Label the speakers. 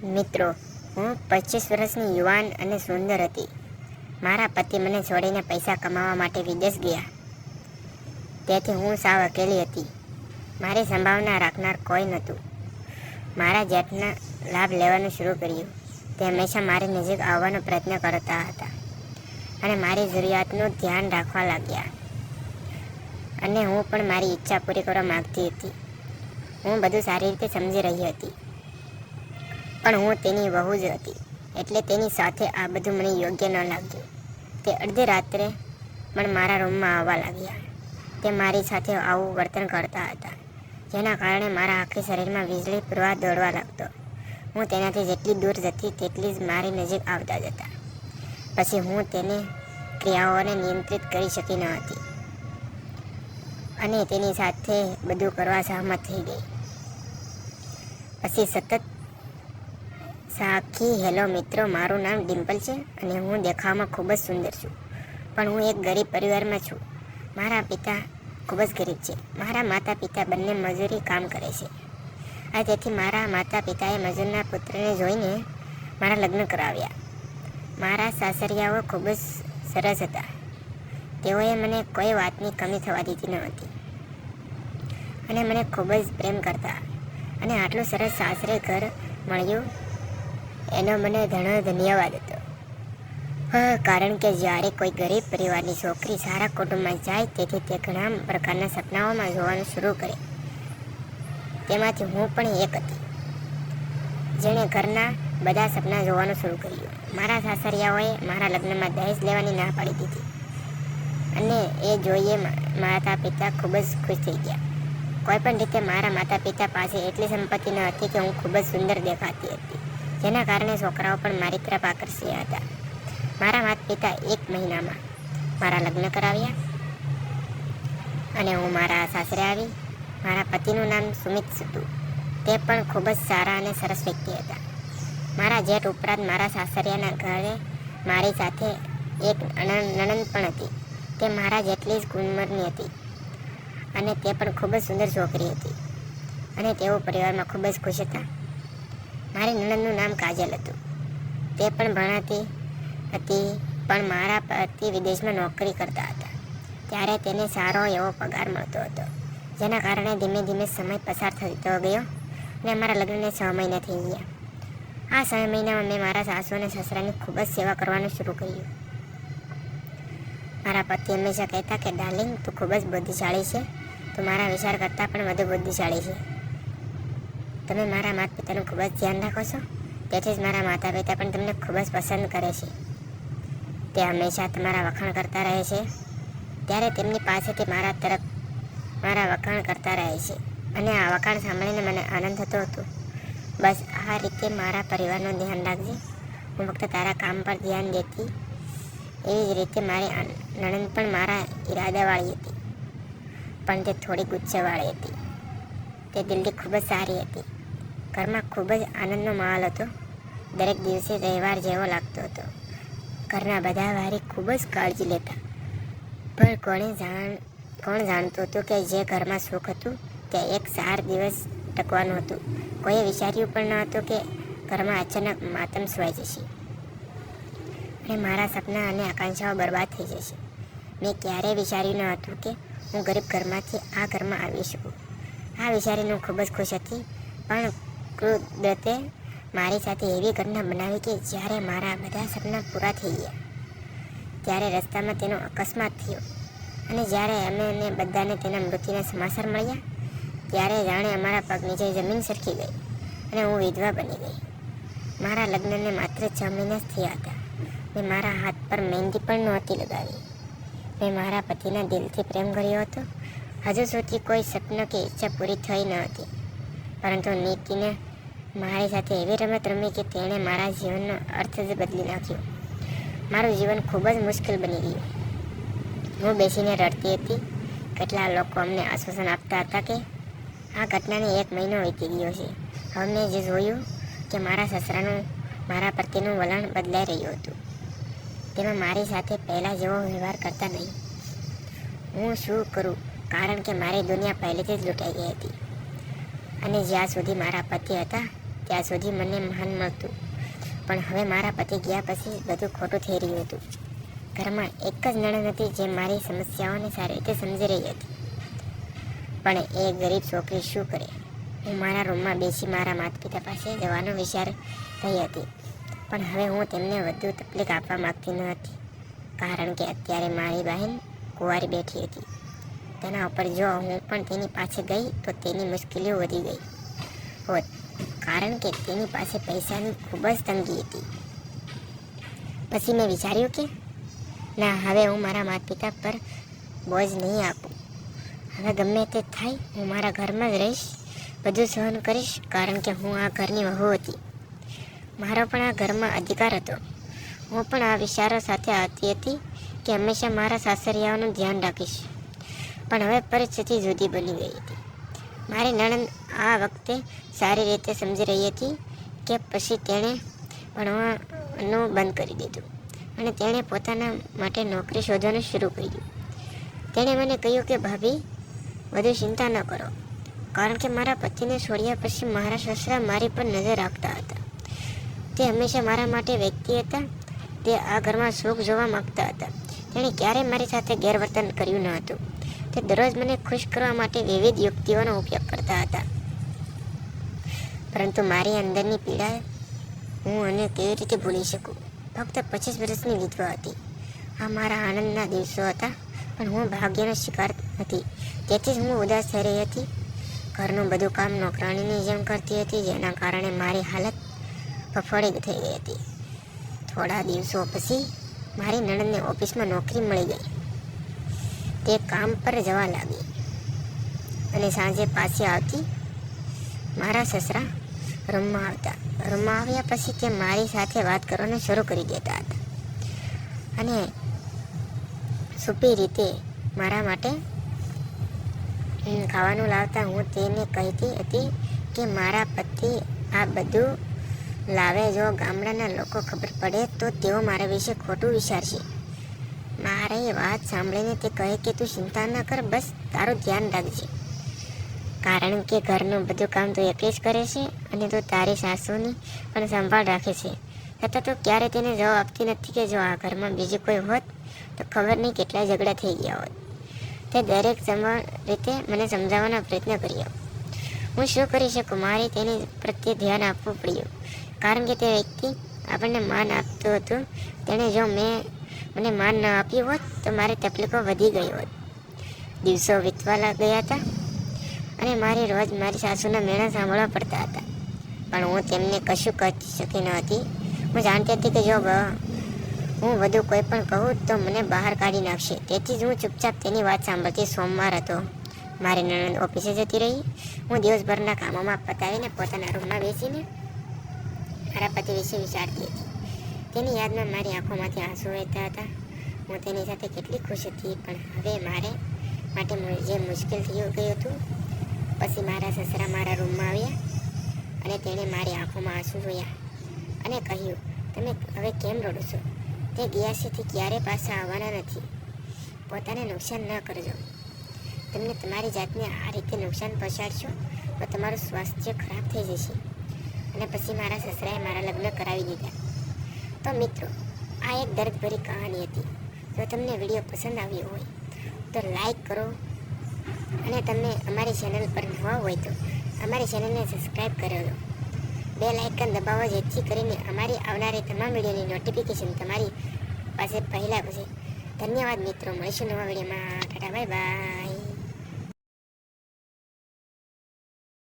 Speaker 1: મિત્રો, હું 25 વર્ષની યુવાન અને સુંદર હતી. મારા પતિ મને છોડીને પૈસા કમાવા માટે વિદેશ ગયા. તેથી હું સાવ અકેલી હતી. મારી સંભાવના રાખનાર કોઈ નહોતું. મારા જેઠના લાભ લેવાનું શરૂ કર્યું. તે હંમેશા મારી નજીક આવવાનો પ્રયત્ન કરતા હતા અને મારી જરૂરિયાતનું ધ્યાન રાખવા લાગ્યા. અને હું પણ મારી ઈચ્છા પૂરી કરવા માંગતી હતી. હું બધું સારી રીતે સમજી રહી હતી, પણ હું તેની વહુ જ હતી, એટલે તેની સાથે આ બધું મને યોગ્ય ન લાગ્યું. તે અડધી રાત્રે પણ મારા રૂમમાં આવવા લાગ્યા. તે મારી સાથે આવું વર્તન કરતા હતા, જેના કારણે મારા આખી શરીરમાં વીજળી પ્રવાહ દોડવા લાગતો. હું તેનાથી જેટલી દૂર જતી તેટલી જ મારી નજીક આવતા જતા. પછી હું તેની ક્રિયાઓને નિયંત્રિત કરી શકી ન હતી અને તેની સાથે બધું કરવા સહમત થઈ ગઈ. પછી સતત સાખી, હેલો મિત્રો, મારું નામ ડિમ્પલ છે અને હું દેખાવમાં ખૂબ જ સુંદર છું, પણ હું એક ગરીબ પરિવારમાં છું. મારા પિતા ખૂબ જ ગરીબ છે. મારા માતા પિતા બંને મજૂરી કામ કરે છે. અને તેથી મારા માતા પિતાએ મજૂરના પુત્રને જોઈને મારા લગ્ન કરાવ્યા. મારા સાસરિયાઓ ખૂબ જ સરસ હતા. તેઓએ મને કોઈ વાતની કમી થવા દીધી ન હતી અને મને ખૂબ જ પ્રેમ કરતા. અને આટલું સરસ સાસરે ઘર મળ્યું એનો મને ઘણો ધન્યવાદ હતો. કારણ કે જ્યારે કોઈ ગરીબ પરિવારની છોકરી સારા કુટુંબમાં જાય, તેથી તે ઘણા પ્રકારના સપનાઓમાં જોવાનું શરૂ કરે. તેમાંથી હું પણ એક હતી, જેણે ઘરના બધા સપના જોવાનું શરૂ કર્યું. મારા સાસરિયાઓએ મારા લગ્નમાં દહેજ લેવાની ના પાડી દીધી અને એ જોઈએ માતા પિતા ખૂબ જ ખુશ થઈ ગયા. કોઈ પણ રીતે મારા માતા પિતા પાસે એટલી સંપત્તિ ન હતી કે હું ખૂબ જ સુંદર દેખાતી હતી, જેના કારણે છોકરાઓ પણ મારી તરફ આકર્ષ્યા હતા. મારા માતા પિતા 1 મહિનામાં મારા લગ્ન કરાવ્યા અને હું મારા સાસરે આવી. મારા પતિનું નામ સુમિત હતું. તે પણ ખૂબ જ સારા અને સરસ વ્યક્તિ હતા. મારા જેઠ ઉપરાંત મારા સાસરિયાના ઘરે મારી સાથે એક નણંદ પણ હતી. તે મારા જેટલી જ ઉંમરની હતી અને તે પણ ખૂબ જ સુંદર છોકરી હતી અને તેઓ પરિવારમાં ખૂબ જ ખુશ હતા. મારી નણંદનું નામ કાજલ હતું. તે પણ ભણાતી હતી, પણ મારા પતિ વિદેશમાં નોકરી કરતા હતા, ત્યારે તેને સારો એવો પગાર મળતો હતો, જેના કારણે ધીમે ધીમે સમય પસાર થતો ગયો અને અમારા લગ્નને 6 મહિના થઈ ગયા. આ 6 મહિનામાં મેં મારા સાસુ અને સસરાની ખૂબ જ સેવા કરવાનું શરૂ કર્યું. મારા પતિ હંમેશા કહેતા કે ડાર્લિંગ, તું ખૂબ જ બુદ્ધિશાળી છે. તું મારા વિચાર કરતાં પણ વધુ બુદ્ધિશાળી છે. તમે મારા માતા પિતાનું ખૂબ જ ધ્યાન રાખો છો, તેથી જ મારા માતા પિતા પણ તમને ખૂબ જ પસંદ કરે છે. તે હંમેશા તમારા વખાણ કરતા રહે છે, ત્યારે તેમની પાસેથી મારા તરફ મારા વખાણ કરતા રહે છે અને આ વખાણ સાંભળીને મને આનંદ થતો હતો. બસ આ રીતે મારા પરિવારનું ધ્યાન રાખજે. હું ફક્ત તારા કામ પર ધ્યાન દેતી. એવી જ રીતે મારી નણંદ પણ મારા ઈરાદાવાળી હતી, પણ તે થોડી ગુસ્સેવાળી હતી. તે દિલથી ખૂબ જ સારી હતી. ઘરમાં ખૂબ જ આનંદનો માહોલ હતો. દરેક દિવસે તહેવાર જેવો લાગતો હતો. ઘરના બધા વારી ખૂબ જ કાળજી લેતા, પણ કોણ જાણતું હતું કે જે ઘરમાં સુખ હતું તે એક 4 દિવસ ટકવાનું હતું. કોઈએ વિચાર્યું પણ ન હતું કે ઘરમાં અચાનક માતમ છવાઈ જશે અને મારા સપના અને આકાંક્ષાઓ બરબાદ થઈ જશે. મેં ક્યારેય વિચાર્યું ન હતું કે હું ગરીબ ઘરમાંથી આ ઘરમાં આવી શકું. આ વિચારીને હું ખૂબ જ ખુશ હતી, પણ કુદરતે મારી સાથે એવી ઘટના બનાવી કે જ્યારે મારા બધા સપના પૂરા થઈ ગયા, ત્યારે રસ્તામાં તેનો અકસ્માત થયો અને જ્યારે અમે બધાને તેના મૃત્યુના સમાચાર મળ્યા, ત્યારે જાણે અમારા પગ નીચે જમીન સરકી ગઈ અને હું વિધવા બની ગઈ. મારા લગ્નને માત્ર 6 મહિના જ થયા હતા. મેં મારા હાથ પર મહેંદી પણ નહોતી લગાવી. મેં મારા પતિના દિલથી પ્રેમ કર્યો હતો. હજુ સુધી કોઈ સપન કે ઈચ્છા પૂરી થઈ ન હતી, પરંતુ નીતિને મારી સાથે એવી રમત રમી કે તેણે મારા જીવનનો અર્થ જ બદલી નાખ્યો. મારું જીવન ખૂબ જ મુશ્કેલ બની ગયું. હું બેસીને રડતી હતી. કેટલા લોકો અમને આશ્વાસન આપતા હતા કે આ ઘટનાને 1 મહિનો વીતી ગયો છે. હવે મેં જે જોયું કે મારા સસરાનું મારા પ્રત્યેનું વલણ બદલાઈ રહ્યું હતું. તેમાં મારી સાથે પહેલાં જેવો વ્યવહાર કરતા નહીં. હું શું કરું, કારણ કે મારી દુનિયા પહેલેથી જ લૂંટાઈ ગઈ હતી અને જ્યાં સુધી મારા પતિ હતા ત્યાં સુધી મને માન મળતું, પણ હવે મારા પતિ ગયા પછી બધું ખોટું થઈ રહ્યું હતું. ઘરમાં એક જ નણંદ હતી જે મારી સમસ્યાઓને સારી રીતે સમજી રહી હતી, પણ એ ગરીબ છોકરી શું કરે? હું મારા રૂમમાં બેસી મારા માતા પિતા પાસે જવાનો વિચાર રહી હતી, પણ હવે હું તેમને વધુ તકલીફ આપવા માંગતી ન હતી, કારણ કે અત્યારે મારી બહેન કુંવારી બેઠી હતી. તેના ઉપર જો હું પણ તેની પાસે ગઈ તો તેની મુશ્કેલીઓ વધી ગઈ હોત, કારણ કે તેની પાસે પૈસાની ખૂબ જ તંગી હતી. પછી મેં વિચાર્યું કે ના, હવે હું મારા માતા પિતા પર બોજ નહીં આપું. હવે ગમે તે થાય હું મારા ઘરમાં જ રહીશ, બધું સહન કરીશ, કારણ કે હું આ ઘરની વહુ હતી. મારો પણ આ ઘરમાં અધિકાર હતો. હું પણ આ વિચારો સાથે આવતી હતી કે હંમેશા મારા સાસરિયાઓનું ધ્યાન રાખીશ. પણ હવે પરિસ્થિતિ જુદી બની ગઈ હતી. મારી નણંદ આ વખતે સારી રીતે સમજી રહી હતી કે પછી તેણે ભણવાનું બંધ કરી દીધું અને તેણે પોતાના માટે નોકરી શોધવાનું શરૂ કર્યું. તેણે મને કહ્યું કે ભાભી, વધુ ચિંતા ન કરો, કારણ કે મારા પતિને છોડ્યા પછી મારા સસરા મારી પર નજર રાખતા હતા. તે હંમેશા મારા માટે વ્યક્તિ હતા. તે આ ઘરમાં સુખ જોવા માંગતા હતા. તેણે ક્યારેય મારી સાથે ગેરવર્તન કર્યું ન હતું. તે દરરોજ મને ખુશ કરવા માટે વિવિધ યુક્તિઓનો ઉપયોગ કરતા હતા. પરંતુ મારી અંદરની પીડા હું અને કેવી રીતે ભૂલી શકું? ફક્ત 25 વર્ષની વિધવા હતી. આ મારા આનંદના દિવસો હતા, પણ હું ભાગ્યનો શિકાર હતી. તેથી જ હું ઉદાસ થઈ રહી હતી. ઘરનું બધું કામ નોકરાણીની જેમ કરતી હતી, જેના કારણે મારી હાલત ફફડી થઈ ગઈ હતી. થોડા દિવસો પછી મારી નણંદને ઓફિસમાં નોકરી મળી ગઈ. તે કામ પર જવા લાગી અને સાંજે પાછી આવતી. મારા સસરા રૂમમાં આવ્યા પછી તે મારી સાથે વાત કરવાનું શરૂ કરી દેતા હતા અને સુપી રીતે મારા માટે ખાવાનું લાવતા. હું તેને કહેતી હતી કે મારા પતિ આ બધું લાવે, જો ગામડાના લોકો ખબર પડે તો તેઓ મારા વિશે ખોટું વિચારશે. મારી વાત સાંભળીને તે કહે કે તું ચિંતા ન કર, બસ તારું ધ્યાન રાખજે, કારણ કે ઘરનું બધું કામ તું એકલી જ કરે છે અને તું તારી સાસુની પણ સંભાળ રાખે છે. છતાં તું ક્યારે તેને જવાબ આપતી નથી કે જો આ ઘરમાં બીજું કોઈ હોત તો ખબર નહીં કેટલા ઝઘડા થઈ ગયા હોત. તે દરેક રીતે મને સમજાવવાનો પ્રયત્ન કર્યો. હું શું કરી શકું? મારે તેની પ્રત્યે ધ્યાન આપવું પડ્યું, કારણ કે તે વ્યક્તિ આપણને માન આપતું હતું. તેણે જો મને માન ન આપ્યું હોત તો મારી તકલીફો વધી ગઈ હોત. દિવસો વીતવા ગયા હતા અને મારે રોજ મારી સાસુના મેણા સાંભળવા પડતા હતા, પણ હું તેમને કશું કહી શકી ન હતી. હું જાણતી હતી કે જો હું વધુ કોઈ પણ કહું તો મને બહાર કાઢી નાખશે. તેથી જ હું ચૂપચાપ તેની વાત સાંભળતી. સોમવાર હતો. મારી નણંદ ઓફિસે જતી રહી. હું દિવસભરના કામોમાં પતાવીને પોતાના રૂમમાં બેસીને મારા પતિ વિશે વિચારતી હતી. તેની યાદમાં મારી આંખોમાંથી આંસુ વહેતા હતા. હું તેની સાથે કેટલી ખુશ હતી, પણ હવે મારે માટે જે મુશ્કેલ થઈ ગયું હતું. પછી મારા સસરા મારા રૂમમાં આવ્યા અને તેણે મારી આંખોમાં આંસુ જોયા અને કહ્યું, તમે હવે કેમ રડો છો? તે ગયા છે ક્યારે પાછા આવવાના નથી. પોતાને નુકસાન ન કરજો. તમને તમારી જાતને આ રીતે નુકસાન પહોંચાડશો તો તમારું સ્વાસ્થ્ય ખરાબ થઈ જશે. અને પછી મારા સસરાએ મારા લગ્ન કરાવી દીધા. તો મિત્રો, આ એક દર્દભરી કહાની હતી. જો તમને વિડીયો પસંદ આવ્યો હોય તો લાઈક કરો અને તમે અમારી ચેનલ પર નવા હોય તો અમારી ચેનલને સબસ્ક્રાઈબ કરી લો. બેલ આઇકન દબાવો, જેથી કરીને અમારી આવનારી તમામ વિડીયોની નોટિફિકેશન તમારી પાસે પહેલાં પછી. ધન્યવાદ મિત્રો, મળીશું નવા વિડીયોમાં. Tata, bye bye.